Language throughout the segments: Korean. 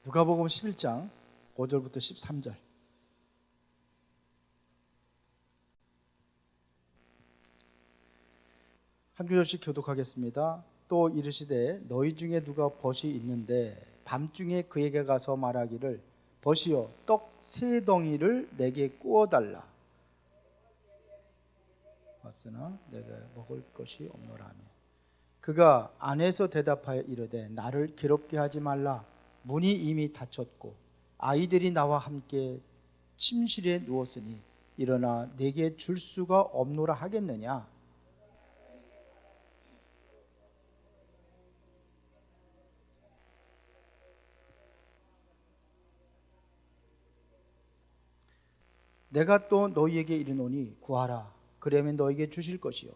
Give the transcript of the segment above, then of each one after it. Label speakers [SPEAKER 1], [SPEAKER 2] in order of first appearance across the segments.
[SPEAKER 1] 누가복음 11장 5절부터 13절. 한 구절씩 교독하겠습니다. 또 이르시되 너희 중에 누가 벗이 있는데 밤중에 그에게 가서 말하기를 벗이여 떡 세 덩이를 내게 구워 달라. 왔으나 내가 먹을 것이 없노라 하며 그가 안에서 대답하여 이르되 나를 괴롭게 하지 말라. 문이 이미 닫혔고 아이들이 나와 함께 침실에 누웠으니 일어나 내게 줄 수가 없노라 하겠느냐. 내가 또 너희에게 이르노니 구하라 그러면 너희에게 주실 것이요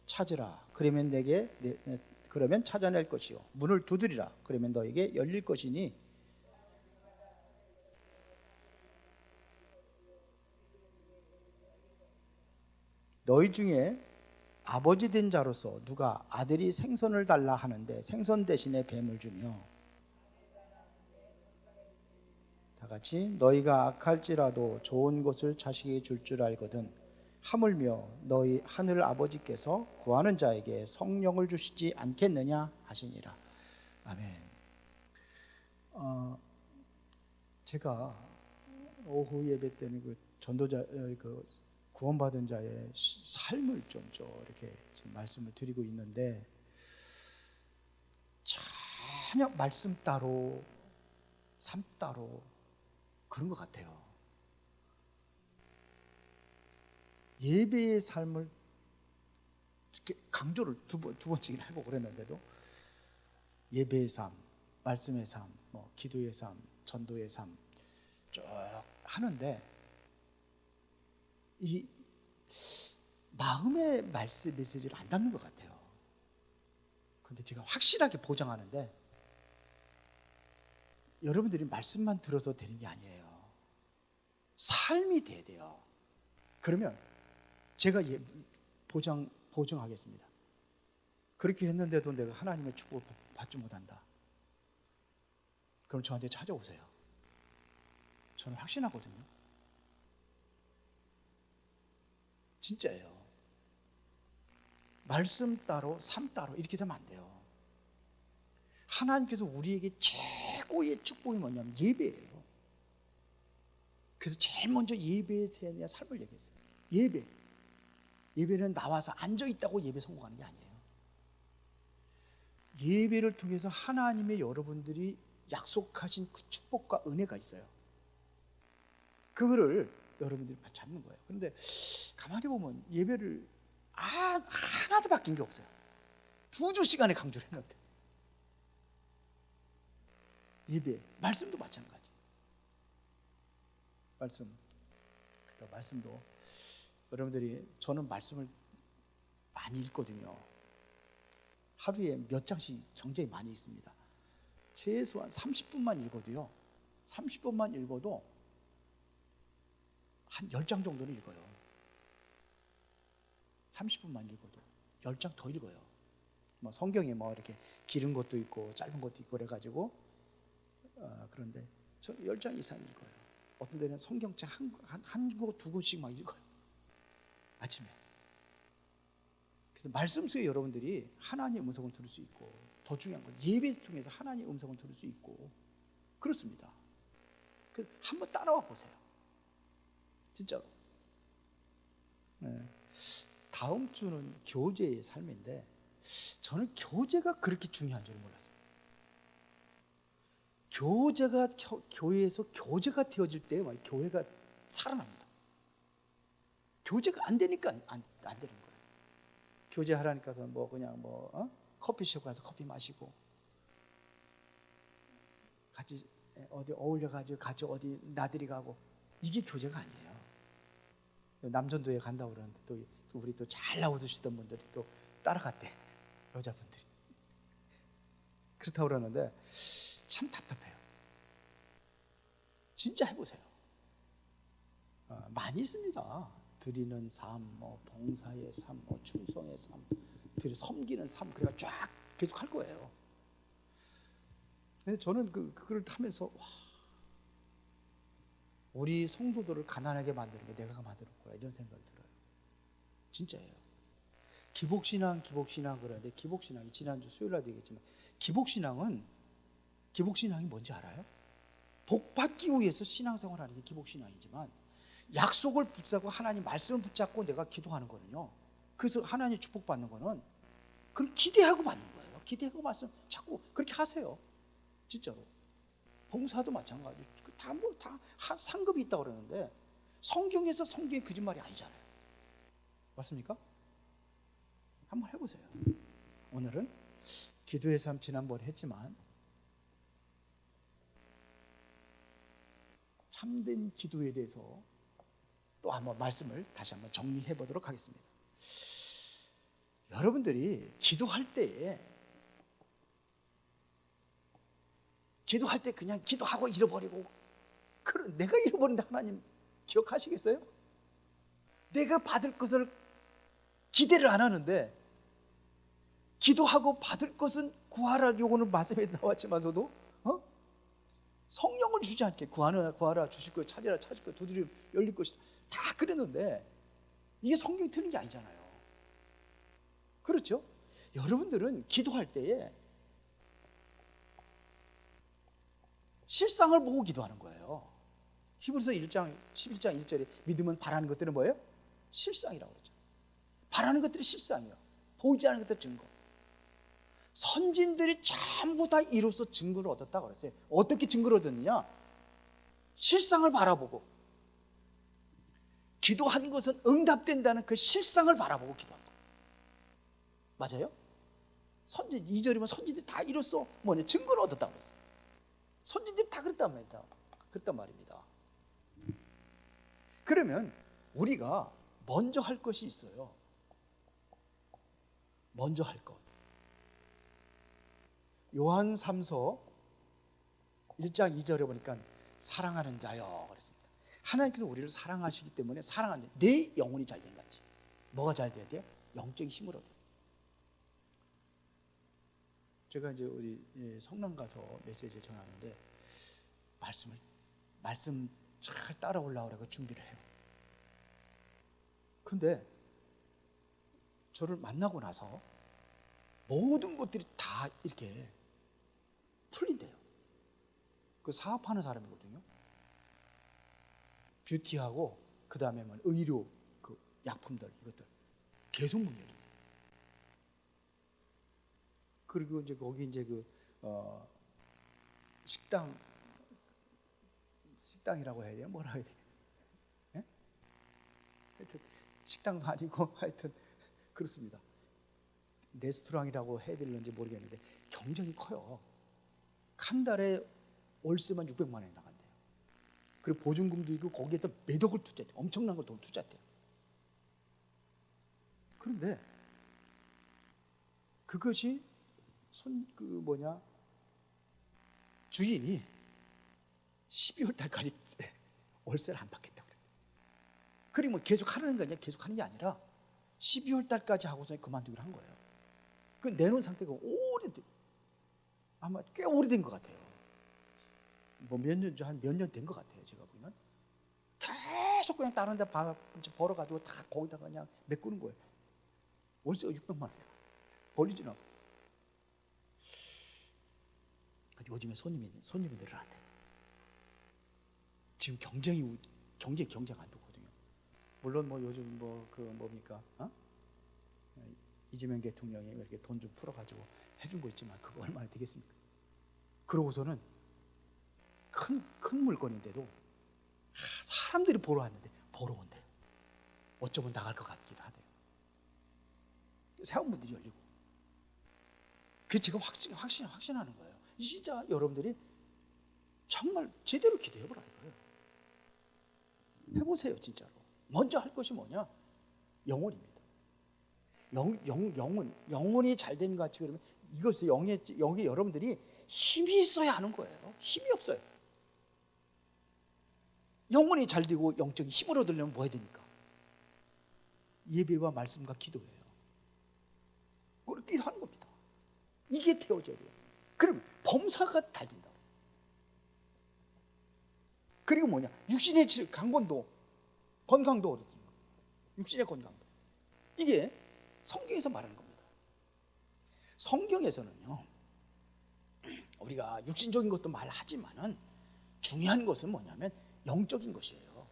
[SPEAKER 1] 찾으라 그러면 그러면 찾아낼 것이요 문을 두드리라 그러면 너희에게 열릴 것이니 너희 중에 아버지 된 자로서 누가 아들이 생선을 달라 하는데 생선 대신에 뱀을 주며 다 같이 너희가 악할지라도 좋은 것을 자식에게 줄 줄 알거든 하물며 너희 하늘 아버지께서 구하는 자에게 성령을 주시지 않겠느냐 하시니라. 아멘. 제가 오후 예배 때는 그 전도자 그 구원받은 자의 삶을 좀 이렇게 지금 말씀을 드리고 있는데 전혀 말씀 따로 삶 따로 그런 것 같아요. 예배의 삶을 이렇게 강조를 두 번씩이나 해보고 그랬는데도 예배의 삶, 말씀의 삶, 기도의 삶, 전도의 삶 쭉 하는데 이 마음의 메시지를 안 담는 것 같아요. 그런데 제가 확실하게 보장하는데 여러분들이 말씀만 들어서 되는 게 아니에요. 삶이 돼야 돼요. 그러면 제가 보증하겠습니다. 그렇게 했는데도 내가 하나님의 축복을 받지 못한다. 그럼 저한테 찾아오세요. 저는 확신하거든요. 진짜예요. 말씀 따로 삶 따로 이렇게 되면 안 돼요. 하나님께서 우리에게 최고의 축복이 뭐냐면 예배예요. 그래서 제일 먼저 예배에 대한 삶을 얘기했어요. 예배는 나와서 앉아있다고 예배 성공하는 게 아니에요. 예배를 통해서 하나님의 여러분들이 약속하신 그 축복과 은혜가 있어요. 그거를 여러분들이 잡는 거예요. 그런데 가만히 보면 예배를 하나도 바뀐 게 없어요. 2주 시간에 강조를 했는데 예배, 말씀도 마찬가지. 말씀도 여러분들이 저는 말씀을 많이 읽거든요. 하루에 몇 장씩 굉장히 많이 읽습니다. 최소한 30분만 읽어도요. 30분만 읽어도 한 10장 정도는 읽어요. 30분만 읽어도 10장 더 읽어요. 성경에 이렇게 길은 것도 있고 짧은 것도 있고 그래가지고 그런데 저 10장 이상 읽어요. 어떤 데는 성경책 한 권, 두 권씩 막 읽어요. 아침에. 그래서 말씀 속에 여러분들이 하나님의 음성을 들을 수 있고 더 중요한 건 예배 통해서 하나님의 음성을 들을 수 있고 그렇습니다. 그래서 한번 따라와 보세요. 진짜로. 네. 다음 주는 교제의 삶인데 저는 교제가 그렇게 중요한 줄 몰랐어요. 교회에서 교제가 되어질 때 교회가 살아납니다. 교제가 안 되니까 안 되는 거예요. 교제하라니까 그냥 커피숍 가서 커피 마시고 같이 어디 어울려가지고 같이 어디 나들이 가고 이게 교제가 아니에요. 남전도에 간다고 그러는데 또 우리 또 잘 나오시던 분들이 또 따라갔대. 여자분들이. 그렇다고 그러는데 참 답답해요. 진짜 해보세요. 많이 있습니다. 드리는 삶, 봉사의 삶, 충성의 삶, 섬기는 삶, 그래가 쫙 계속 할 거예요. 근데 저는 그걸 하면서 와, 우리 성도들을 가난하게 만드는 게 내가 만드는 거야 이런 생각이 들어요. 진짜예요. 기복신앙 그러는데 기복신앙이 지난주 수요일날도 얘기했지만 기복신앙이 뭔지 알아요? 복 받기 위해서 신앙생활 하는 게 기복신앙이지만 약속을 붙잡고 하나님 말씀을 붙잡고 내가 기도하는 거는요, 그래서 하나님 축복받는 거는 그걸 기대하고 받는 거예요. 기대하고 말씀 자꾸 그렇게 하세요. 진짜로. 봉사도 마찬가지. 다 상급이 있다고 그러는데 성경에서 성경의 거짓말이 아니잖아요. 맞습니까? 한번 해보세요. 오늘은 기도의 삶 지난번에 했지만 참된 기도에 대해서 또 한번 말씀을 다시 한번 정리해 보도록 하겠습니다. 여러분들이 기도할 때 그냥 기도하고 잃어버리고, 내가 잃어버린다 하나님 기억하시겠어요? 내가 받을 것을 기대를 안 하는데 기도하고 받을 것은 구하라, 요거는 말씀에 나왔지만서도 성령을 주지 않게 구하라 주실 거, 찾으라 찾을 거, 두드리면 열릴 것이다 다 그랬는데 이게 성경이 틀린 게 아니잖아요. 그렇죠? 여러분들은 기도할 때에 실상을 보고 기도하는 거예요. 히브리서 1장 11장 1절에 믿음은 바라는 것들은 뭐예요? 실상이라고 그러죠. 바라는 것들이 실상이에요. 보이지 않는 것들 증거. 선진들이 전부 다 이로써 증거를 얻었다고 그랬어요. 어떻게 증거를 얻었느냐? 실상을 바라보고, 기도한 것은 응답된다는 그 실상을 바라보고 기도한 거예요. 맞아요? 2절이면 선진들이 다 이로써 증거를 얻었다고 그랬어요. 선진들이 다 그랬단 말입니다. 그러면 우리가 먼저 할 것이 있어요. 먼저 할 것. 요한 3서 1장 2절에 보니까 사랑하는 자여 그랬습니다. 하나님께서 우리를 사랑하시기 때문에 사랑하는 내 영혼이 잘 된 거지. 뭐가 잘 돼야 돼요? 영적인 힘을 얻어요. 제가 이제 우리 성남 가서 메시지를 전하는데 말씀 잘 따라 올라오라고 준비를 해요. 근데 저를 만나고 나서 모든 것들이 다 이렇게 풀린대요. 그 사업하는 사람이거든요. 뷰티하고 그 다음에 의료 그 약품들 이것들 계속 문 열린대요. 그리고 이제 거기 이제 식당이라고 해야 돼요? 뭐라 해야 돼요? 예? 하여튼 식당도 아니고 하여튼 그렇습니다. 레스토랑이라고 해야 될는지 모르겠는데 경쟁이 커요. 한 달에 월세만 600만 원이 나간대요. 그리고 보증금도 있고 거기에다 몇 억을 투자해요. 엄청난 걸 돈 투자했대요. 그런데 그것이 주인이 12월 달까지 월세를 안 받겠다고 그래요. 그리고 계속 하는 거 아니야? 계속 하는 게 아니라 12월 달까지 하고서 그만두기로 한 거예요. 그 내놓은 상태가 아마 꽤 오래된 것 같아요. 한 몇 년 된 것 같아요. 제가 보기에는 계속 그냥 다른 데 벌어가지고 다 거기다가 그냥 메꾸는 거예요. 월세가 600만 원 벌리지는 않고. 요즘에 손님이 늘어난대. 지금 경쟁이 안 되거든요. 물론 요즘 뭡니까? 이재명 대통령이 이렇게 돈 좀 풀어가지고 해준 거 있지만 그거 얼마나 되겠습니까? 그러고서는 큰 물건인데도 사람들이 보러 왔는데 보러 온대요. 어쩌면 나갈 것 같기도 하대요. 새로운 문들이 열리고. 그게 지금 확신하는 거예요. 진짜 여러분들이 정말 제대로 기도해보라 이거예요. 해보세요. 진짜로. 먼저 할 것이 뭐냐? 영혼입니다. 영혼이 잘 되는 것 같이 그러면 이것을 영에 여러분들이 힘이 있어야 하는 거예요. 힘이 없어요. 영혼이 잘 되고 영적인 힘을 얻으려면 뭐 해야 됩니까? 예배와 말씀과 기도예요. 그렇게 하는 겁니다. 이게 되어져야 돼요. 그럼 범사가 달린다. 그리고 뭐냐? 육신의 강건도, 건강도 그렇습니다. 육신의 건강도. 이게 성경에서 말하는 겁니다. 성경에서는요, 우리가 육신적인 것도 말하지만은 중요한 것은 뭐냐면 영적인 것이에요.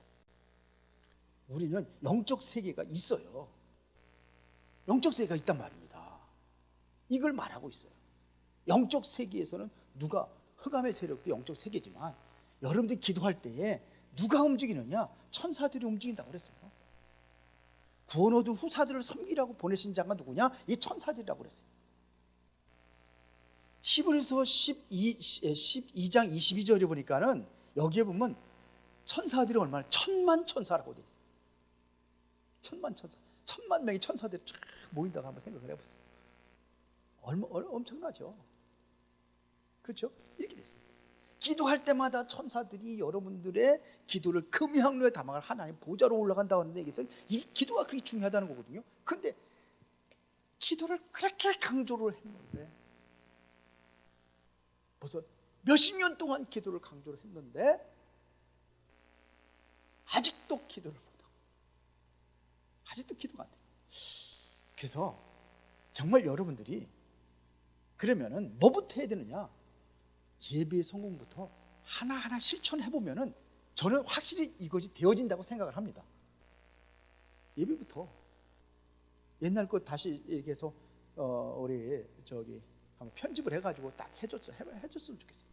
[SPEAKER 1] 우리는 영적 세계가 있어요. 영적 세계가 있단 말입니다. 이걸 말하고 있어요. 영적 세계에서는 누가, 흑암의 세력도 영적 세계지만 여러분들이 기도할 때에 누가 움직이느냐? 천사들이 움직인다고 그랬어요. 구원 얻은 후사들을 섬기라고 보내신 자가 누구냐? 이 천사들이라고 그랬어요. 히브리서 12장 22절에 보니까는 여기에 보면 천사들이 얼마나, 천만 천사라고 되어 있어요. 천만 천사, 천만 명의 천사들이 쫙 모인다고 한번 생각을 해보세요. 엄청나죠? 그렇죠? 이렇게 됐습니다. 기도할 때마다 천사들이 여러분들의 기도를 금향로에 담아갈 하나님 보좌로 올라간다고 하는데, 이것은 이 기도가 그렇게 중요하다는 거거든요. 근데 기도를 그렇게 강조를 했는데, 벌써 몇십 년 동안 기도를 강조를 했는데 아직도 기도를 못하고, 아직도 기도가 안 돼요. 그래서 정말 여러분들이 그러면은 뭐부터 해야 되느냐? 예배의 성공부터 하나하나 실천해보면은 저는 확실히 이것이 되어진다고 생각을 합니다. 예배부터. 옛날 거 다시 얘기해서 우리 저기 한번 편집을 해가지고 딱 해줬으면 좋겠어요.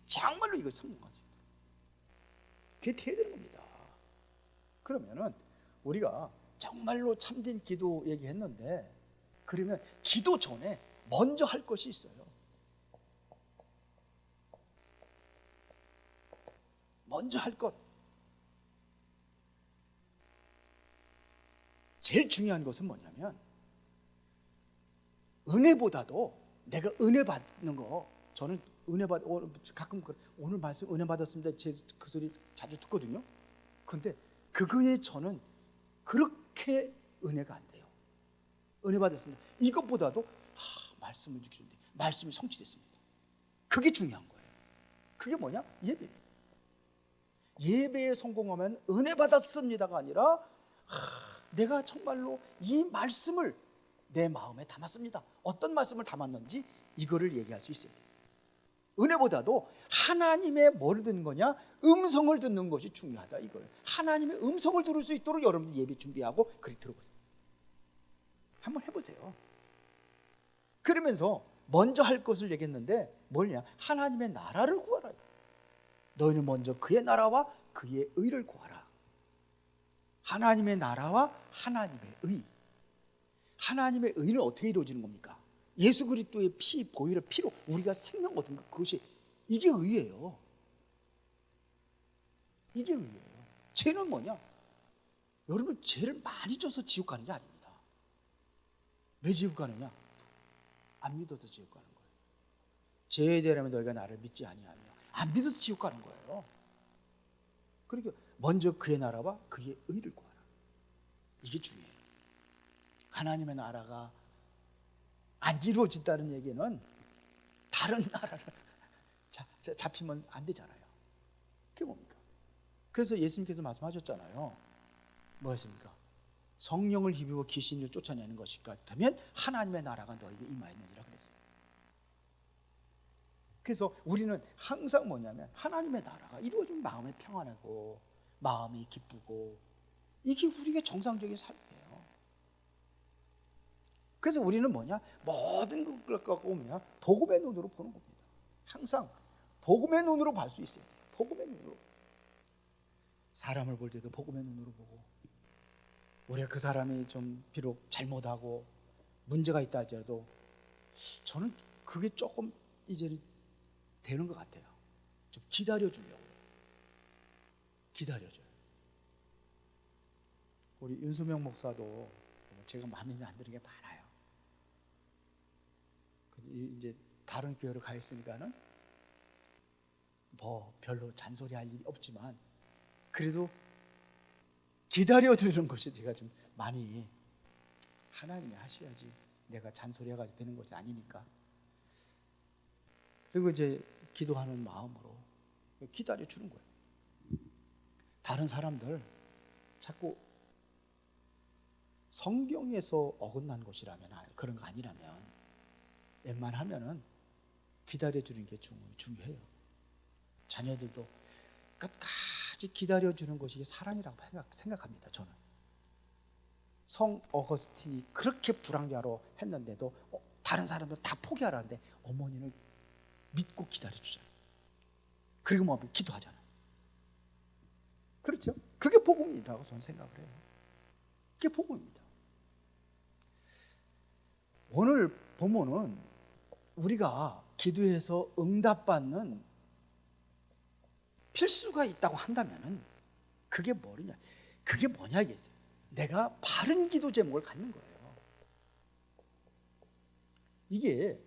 [SPEAKER 1] 정말로 이거 성공하죠. 그게 돼야 되는 겁니다. 그러면은 우리가 정말로 참된 기도 얘기했는데, 그러면 기도 전에 먼저 할 것이 있어요. 먼저 할 것. 제일 중요한 것은 뭐냐면, 은혜보다도 내가 은혜 받는 거, 저는 가끔 오늘 말씀 은혜 받았습니다, 제 그 소리 자주 듣거든요. 근데 그거에 저는 그렇게 은혜가 안 돼요. 은혜 받았습니다, 이것보다도 말씀을 주시는데 말씀이 성취됐습니다. 그게 중요한 거예요. 그게 뭐냐? 예배입니다. 예배에 성공하면 은혜 받았습니다가 아니라 내가 정말로 이 말씀을 내 마음에 담았습니다. 어떤 말씀을 담았는지 이거를 얘기할 수 있어야 돼요. 은혜보다도 하나님의 뭐를 듣는 거냐? 음성을 듣는 것이 중요하다, 이거예요. 하나님의 음성을 들을 수 있도록 여러분들 예배 준비하고 그리 들어보세요. 한번 해보세요. 그러면서 먼저 할 것을 얘기했는데 뭐냐? 하나님의 나라를 구하라. 너희는 먼저 그의 나라와 그의 의를 구하라. 하나님의 나라와 하나님의 의. 하나님의 의는 어떻게 이루어지는 겁니까? 예수 그리스도의 피, 보혈의 피로 우리가 생명 얻은 것, 그것이, 이게 의예요. 이게 의예요. 죄는 뭐냐? 여러분, 죄를 많이 져서 지옥 가는 게 아닙니다. 왜 지옥 가느냐? 안 믿어서 지옥 가는 거예요. 죄에 대하면 너희가 나를 믿지 아니하며, 안 믿어서 지옥 가는 거예요. 그러니까 먼저 그의 나라와 그의 의를 구하라. 이게 중요해요. 하나님의 나라가 안 이루어진다는 얘기는 다른 나라를 잡히면 안 되잖아요. 그게 뭡니까? 그래서 예수님께서 말씀하셨잖아요. 뭐였습니까? 성령을 힘입어 귀신을 쫓아내는 것이 같으면 하나님의 나라가 너에게 임하였느니라 그랬어요. 그래서 우리는 항상 뭐냐면 하나님의 나라가 이루어지면 마음이 평안하고 마음이 기쁘고, 이게 우리가 정상적인 삶이에요. 그래서 우리는 뭐냐? 모든 걸 갖고 오면 복음의 눈으로 보는 겁니다. 항상 복음의 눈으로 볼 수 있어요. 복음의 눈으로. 사람을 볼 때도 복음의 눈으로 보고, 우리가 그 사람이 좀 비록 잘못하고 문제가 있다 할지라도 저는 그게 조금 이제는 되는 것 같아요. 좀 기다려주려고. 기다려줘요. 우리 윤수명 목사도 제가 마음에 안 드는 게 많아요. 이제 다른 교회로 가 있으니까는 뭐 별로 잔소리할 일이 없지만, 그래도 기다려주는 것이 제가 좀 많이, 하나님이 하셔야지 내가 잔소리해가지고 되는 것이 아니니까. 그리고 이제 기도하는 마음으로 기다려 주는 거예요. 다른 사람들 자꾸 성경에서 어긋난 것이라면, 그런 거 아니라면 웬만하면은 기다려 주는 게 중요해요. 자녀들도 끝까지 기다려 주는 것이 사랑이라고 생각합니다. 저는 성 어거스틴이 그렇게 불황자로 했는데도 다른 사람들 다 포기하라는데 어머니는 믿고 기다려 주잖아요. 그리고 뭐 기도하잖아요. 그렇죠? 그게 복음이라고 저는 생각을 해요. 그게 복음입니다. 오늘 본문은 우리가 기도해서 응답받는 필수가 있다고 한다면은 그게 뭐냐? 그게 뭐냐 이겠어요. 내가 바른 기도 제목을 갖는 거예요. 이게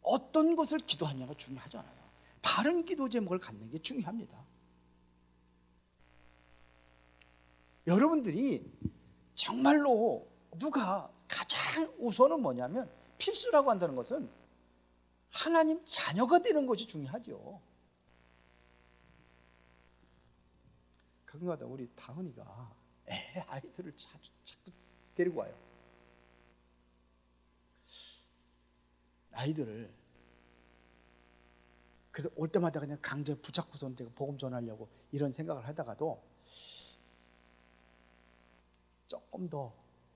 [SPEAKER 1] 어떤 것을 기도하냐가 중요하잖아요. 바른 기도 제목을 갖는 게 중요합니다. 여러분들이 정말로 누가 가장 우선은 뭐냐면 필수라고 한다는 것은 하나님 자녀가 되는 것이 중요하죠. 가끔가다 우리 다은이가 아이들을 자꾸 데리고 와요. 아이들을 그래서 올 때마다 그냥 강제 붙잡고서 제가 복음 전하려고 이런 생각을 하다가도 조금 더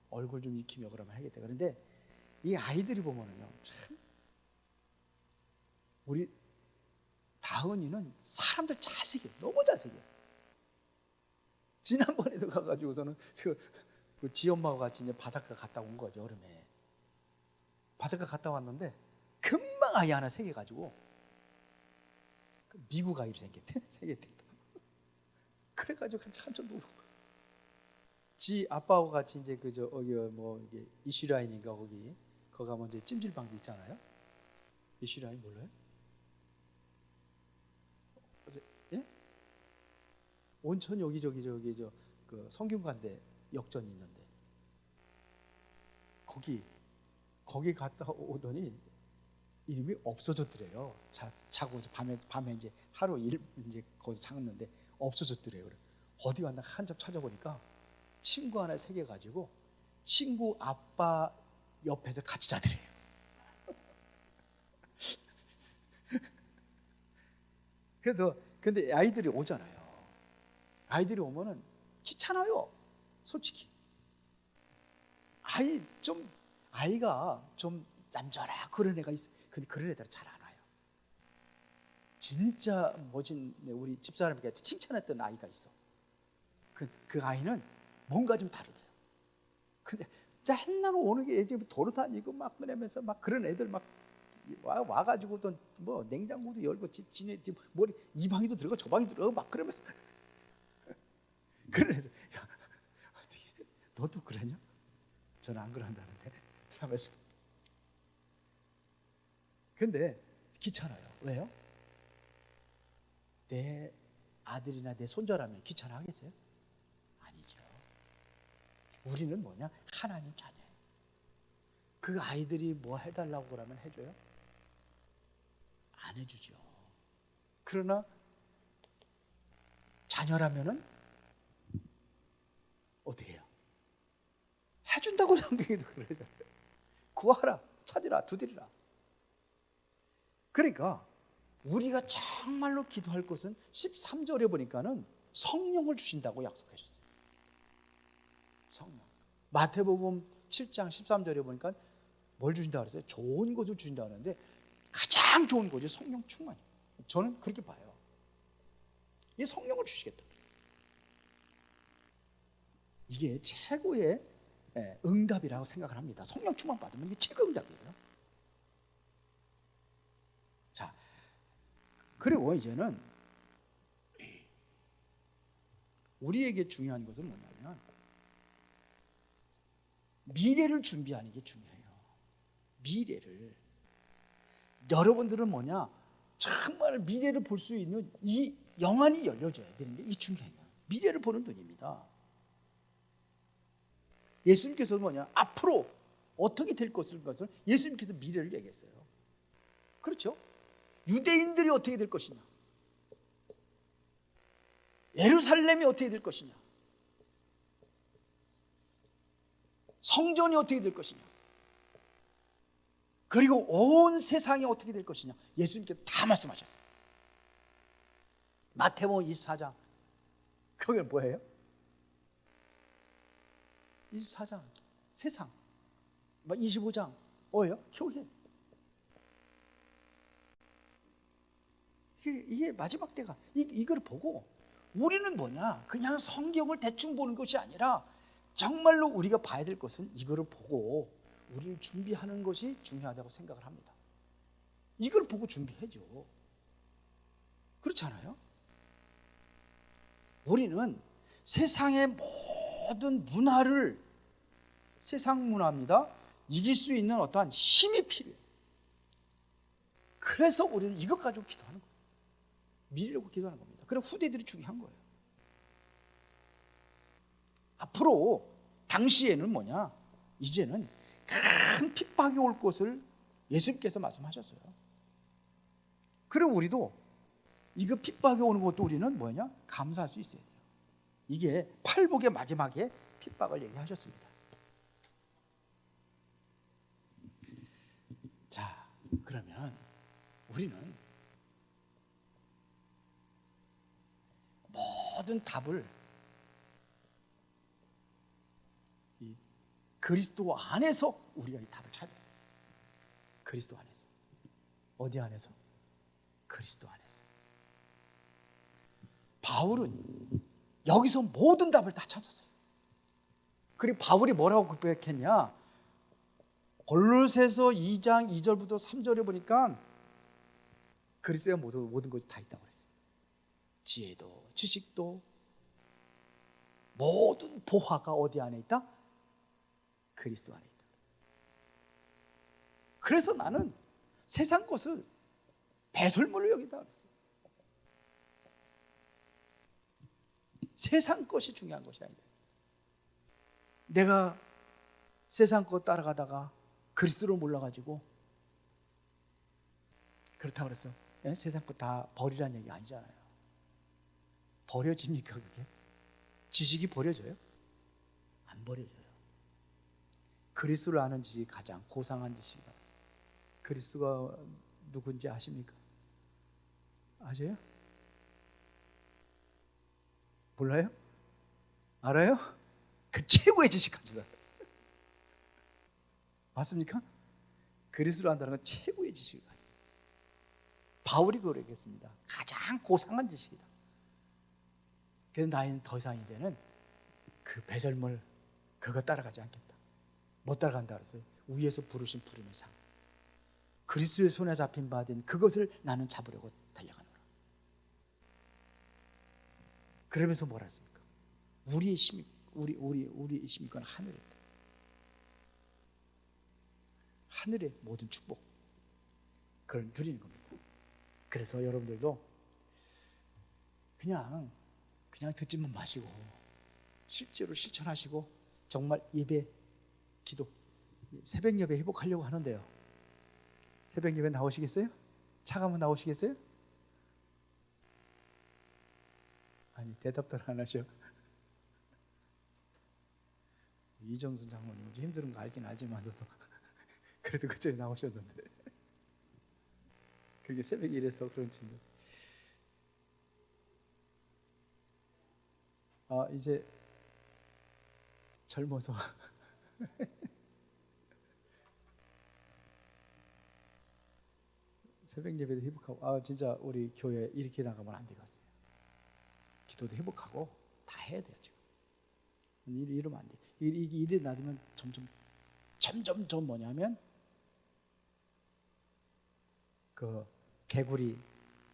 [SPEAKER 1] 얼굴 좀 익히며 그러면 하겠다. 그런데 이 아이들이 보면은요, 참 우리 다은이는 사람들 잘생겨요. 너무 잘생겨요. 지난번에도 가가지고서는 그 지엄마와 같이 이제 바닷가 갔다 온 거죠. 여름에 바닷가 갔다 왔는데 금방 아이 하나 새겨가지고 미국 아이로 생겼대. 그래가지고 한참 좀 놀고 지 아빠하고 같이 이제 그저 이게 이슈라인인가 거기 가면 이제 찜질방도 있잖아요. 이슈라인 몰라요? 예? 온천 여기저기 그 성균관대 역전이 있는데 거기 갔다 오더니 이름이 없어졌더래요. 자고 밤에 이제 하루 이제 거기서 자는데 없어졌더래요. 어디 갔나 한참 찾아보니까 친구 하나 새겨가지고 친구 아빠 옆에서 같이 자더래요. 그래서 근데 아이들이 오잖아요. 아이들이 오면은 귀찮아요. 솔직히 아이가 좀 얌전하 그런 애가 있어. 근데 그런 애들은 잘 안 와요. 진짜 멋진 우리 집사람에게 칭찬했던 아이가 있어. 그 아이는 뭔가 좀 다르대요. 근데 맨날 오는 게 애들이 돌아다니고 막 그러면서 막 그런 애들 막 와가지고 또 뭐 냉장고도 열고 지네 머리 이 방에도 들어가 저 방에도 들어가 막 그러면서 그런 애들. 야, 어떻게 너도 그러냐? 저는 안 그런다는데 하면서. 근데 귀찮아요. 왜요? 내 아들이나 내 손자라면 귀찮아 하겠어요? 아니죠. 우리는 뭐냐? 하나님 자녀예요. 그 아이들이 뭐 해달라고 그러면 해줘요? 안 해주죠. 그러나 자녀라면은 어떻게 해요? 해준다고 성경에도 그러잖아요. 구하라, 찾으라, 두드리라. 그러니까 우리가 정말로 기도할 것은 13절에 보니까는 성령을 주신다고 약속하셨어요. 성령. 마태복음 7장 13절에 보니까 뭘 주신다고 그랬어요? 좋은 것을 주신다고 하는데 가장 좋은 것이 성령 충만이에요. 저는 그렇게 봐요. 이 성령을 주시겠다. 이게 최고의 응답이라고 생각을 합니다. 성령 충만 받으면 이게 최고 응답이에요. 자, 그리고 이제는 우리에게 중요한 것은 뭐냐면 미래를 준비하는 게 중요해요. 미래를. 여러분들은 뭐냐? 정말 미래를 볼 수 있는 이 영안이 열려져야 되는 게 이 중요해요. 미래를 보는 눈입니다. 예수님께서 뭐냐? 앞으로 어떻게 될 것을 예수님께서 미래를 얘기했어요. 그렇죠? 유대인들이 어떻게 될 것이냐, 예루살렘이 어떻게 될 것이냐, 성전이 어떻게 될 것이냐, 그리고 온 세상이 어떻게 될 것이냐, 예수님께서 다 말씀하셨어요. 마태복음 24장, 그게 뭐예요? 24장 세상, 25장 뭐예요? 교회. 이게 마지막 때가 이걸 보고 우리는 뭐냐, 그냥 성경을 대충 보는 것이 아니라 정말로 우리가 봐야 될 것은 이거를 보고 우리를 준비하는 것이 중요하다고 생각을 합니다. 이걸 보고 준비해줘. 그렇지 않아요? 우리는 세상의 모든 문화를, 세상 문화입니다, 이길 수 있는 어떠한 힘이 필요해요. 그래서 우리는 이것 가지고 기도하는 거예요. 미리라고 기도하는 겁니다. 그럼 후대들이 중요한 거예요. 앞으로 당시에는 뭐냐, 이제는 큰 핍박이 올 것을 예수님께서 말씀하셨어요. 그럼 우리도 이거 핍박이 오는 것도 우리는 뭐냐, 감사할 수 있어야 돼요. 이게 팔복의 마지막에 핍박을 얘기하셨습니다. 자, 그러면 우리는 모든 답을 이 그리스도 안에서 우리가 이 답을 찾아요. 그리스도 안에서. 어디 안에서? 그리스도 안에서. 바울은 여기서 모든 답을 다 찾았어요. 그리고 바울이 뭐라고 고백했냐, 골로새서 2장 2절부터 3절에 보니까 그리스도에 모든 것이 다 있다고 그랬어요. 지혜도 지식도 모든 보화가 어디 안에 있다? 그리스도 안에 있다. 그래서 나는 세상 것을 배설물로 여기다 그랬어요. 세상 것이 중요한 것이 아니다. 내가 세상 것 따라가다가 그리스도를 몰라가지고 그렇다고 그래서 세상 것 다 버리라는 얘기 아니잖아요. 버려집니까 그게? 지식이 버려져요? 안 버려져요. 그리스도를 아는 지식이 가장 고상한 지식이다. 그리스도가 누군지 아십니까? 아세요? 몰라요? 알아요? 그 최고의 지식 가지다. 맞습니까? 그리스도를 안다는 건 최고의 지식을 가지다. 바울이 그러겠습니다. 가장 고상한 지식이다. 그래서 나는 더 이상 이제는 그 배설물 그거 따라가지 않겠다. 못 따라간다 그랬어요. 위에서 부르신 부름의 상, 그리스도의 손에 잡힌 바 된 그것을 나는 잡으려고 달려가노라. 그러면서 뭐라 했습니까? 우리의 힘이 우리의 힘이 건 하늘에 있다. 하늘의 모든 축복, 그걸 누리는 겁니다. 그래서 여러분들도 그냥 듣지만 마시고 실제로 실천하시고 정말 예배, 기도, 새벽 예배 회복하려고 하는데요. 새벽 예배 나오시겠어요? 차가면 나오시겠어요? 아니, 대답도 안 하셔. 이정순 장모님 힘든 거 알긴 알지만서도 그래도 그쪽에 나오셨는데 그게 새벽 일해서 그런지. 이제 젊어서 새벽 예배도 회복하고, 진짜 우리 교회 이렇게 나가면 안 되겠어요. 기도도 회복하고 다 해야 돼요. 지금 이러면 안 돼. 일이 놔두면 점점 더 뭐냐면 그 개구리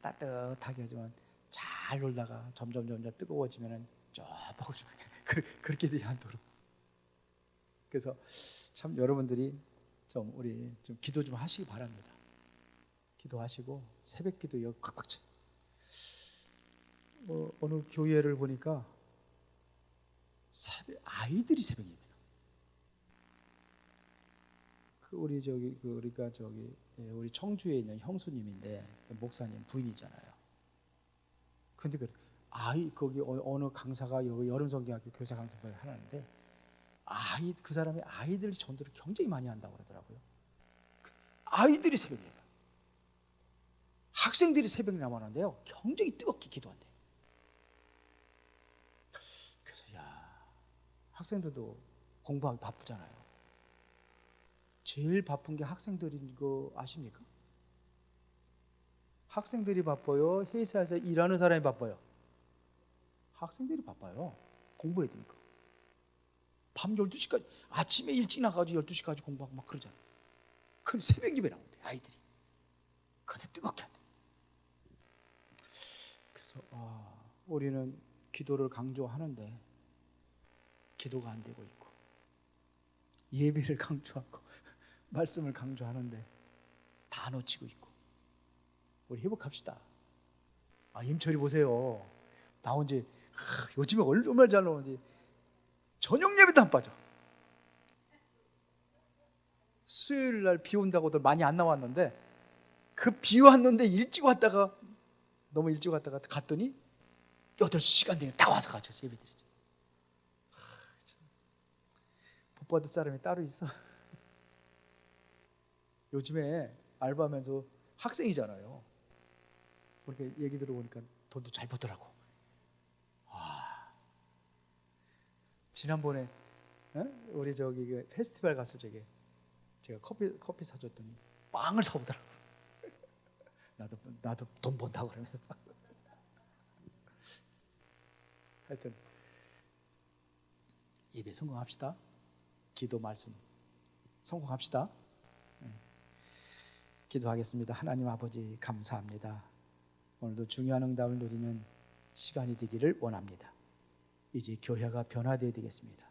[SPEAKER 1] 따뜻하게 하지만 잘 놀다가 점점 뜨거워지면은 그렇게 되지 않도록. 그래서 참 여러분들이 우리 좀 기도 좀 하시기 바랍니다. 기도하시고 새벽 기도 여기 꽉꽉 차. 어느 교회를 보니까 아이들이 새벽 예배나. 우리 청주에 있는 형수님인데 목사님 부인이잖아요. 근데 거기 어느 강사가 여름 성경학교 교사 강사를 하는데 그 사람이 아이들 전도를 굉장히 많이 한다고 그러더라고요. 아이들이 새벽에, 학생들이 새벽에 나왔는데요, 굉장히 뜨겁게 기도한대요. 그래서 학생들도 공부하기 바쁘잖아요. 제일 바쁜 게 학생들인 거 아십니까? 학생들이 바빠요? 회사에서 일하는 사람이 바빠요? 학생들이 바빠요. 공부해야 되니까. 밤 12시까지, 아침에 일찍 나가가지고 12시까지 공부하고 막 그러잖아요. 근데 새벽 예배 나온대, 아이들이. 근데 뜨겁게 한대. 그래서 우리는 기도를 강조하는데 기도가 안 되고 있고, 예배를 강조하고 말씀을 강조하는데 다 놓치고 있고. 우리 회복합시다. 임철이 보세요. 나온 지 요즘에 얼마나 잘 나오는지 저녁 예배도 안 빠져. 수요일 날 비 온다고들 많이 안 나왔는데, 그 비 왔는데 너무 일찍 왔다가 갔더니 8시간 되면 다 와서 같이 예배 드리죠. 복 받을 사람이 따로 있어? 요즘에 알바하면서 학생이잖아요. 그렇게 얘기 들어보니까 돈도 잘 벌더라고. 지난번에 우리 페스티벌 가서 제가 커피 사줬더니 빵을 사오더라고. 나도 돈 번다고 그러면서. 하여튼 예배 성공합시다. 기도 말씀 성공합시다. 기도하겠습니다. 하나님 아버지, 감사합니다. 오늘도 중요한 응답을 누리는 시간이 되기를 원합니다. 이제 교회가 변화되어야 되겠습니다.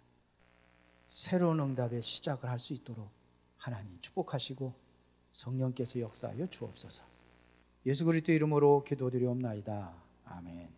[SPEAKER 1] 새로운 응답의 시작을 할 수 있도록 하나님 축복하시고 성령께서 역사하여 주옵소서. 예수 그리스도 이름으로 기도드리옵나이다. 아멘.